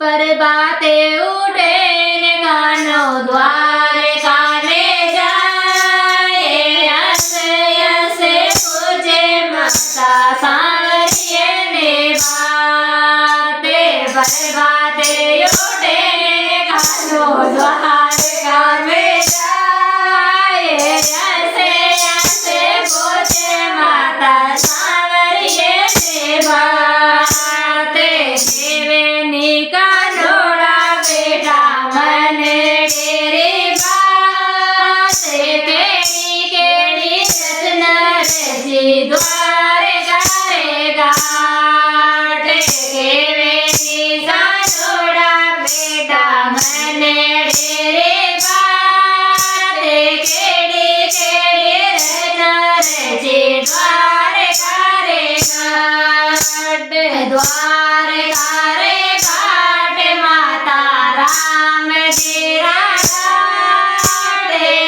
प्रभाते उठे ने कान्हो द्वारका में जाए। हसे हसे पूछे माता सांवरिये ने बाते। प्रभाते उठे ने कान्हो द्वारका में जाए। हसे हसे पूछे माता सांवरिये ने बाते। देवेनी कान्होड़ा बेटा मने डेरे बाते। केड़ी केड़ी रचना रची द्वारका रे घाटे। देवेनी कान्होड़ा बेटा मने डेरे बाते। केड़ी केड़ी रचना रची द्वारका रे घाटे। द्वारका रे घाटे माता राम जी राटे।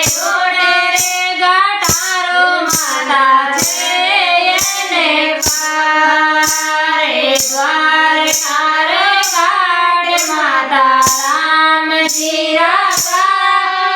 घोड़े रे घाटारो माता जयने पारे। द्वारका रे घाटे माता राम जी राटे।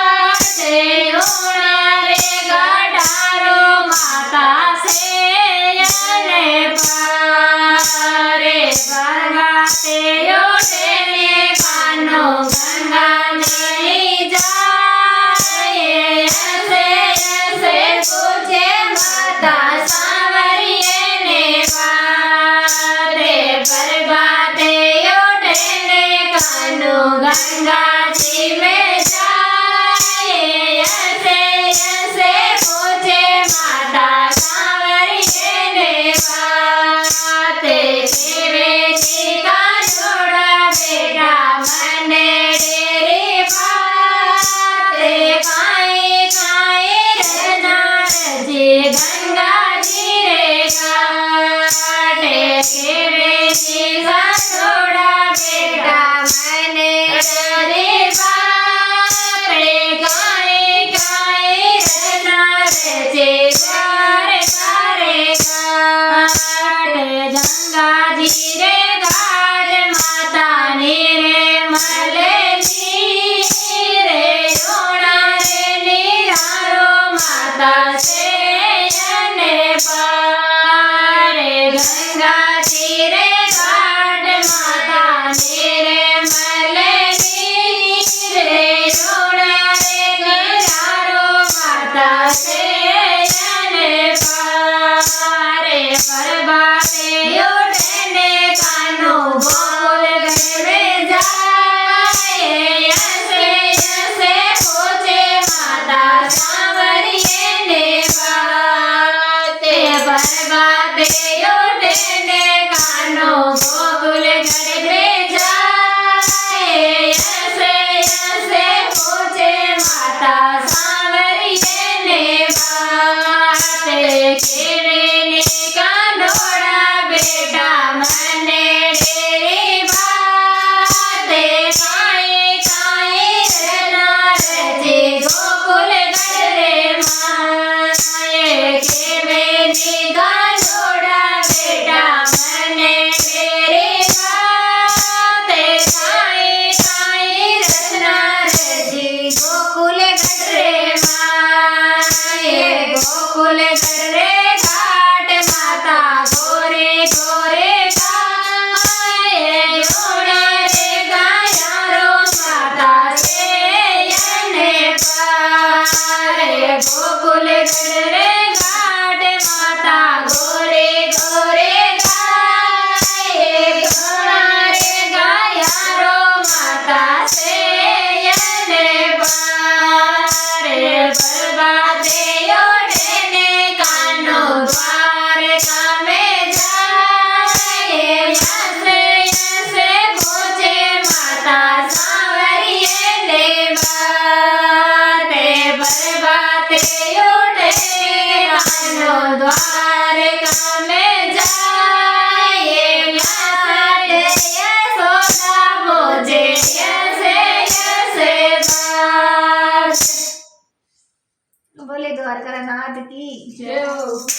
घोड़ा रे घाटारो माता जयने पारे। प्रभाते उठे ने कान्हो गंगा में जाए। हसे हसे पूछे माता सांवरिये ने बाते। प्रभाते उठे ने कान्हो गंगा जी में जाए। हसे हसे पूछे माता सांवरिये ने बाते। देवेनी कान्होड़ा बेटा मने डेरे बाते। काई काई रचना रची गंगा जी रे घाटे। देवेनी कान्होड़ा बेटा मने डेरे बाते। काई काई रचना रची द्वारका रे घाटे। गंगा जी रे घाट माता नीरे मले नीरे। रोना रे निरारो माता जयने पारे। गंगा जी रे घाट माता नीरे मले नीरे। रोना रे निरारो माता जयने पारे। प्रभाते उठे ने कान्हो गोकुल घर में जाए। हसे हसे पूछे माता सांवरिये ने बाते। प्रभाते उठे ने कान्हो गोकुल घर में जाए। हसे हसे पूछे माता सांवरिये ने बाते। केवेनी कान्होड़ा बेटा मने डेरे बाते। काई काई रचना रची गोकुल घर रे माए। केवेनी कान्होड़ा बेटा मने डेरे बाते। काई काई रचना रची गोकुल घर रे माए। गोकुल घर रे घाट माता गोरे गोरे गाए। घोड़ा रे गायारो माता जयने पारे। गोकुल घर रे घाट माता गोरे गोरे गाए। घोड़ा रे गायारो माता जयने पारे। प्रभाते उठे ने कान्हो द्वारका में जाए। हसे हसे पूछे माता सांवरिये ने बाते। प्रभाते उठे ने कान्हो द्वारका में जाए। हसे यशोदा पूछे हसे हसे बात। बोले द्वारका नाथ की जय हो।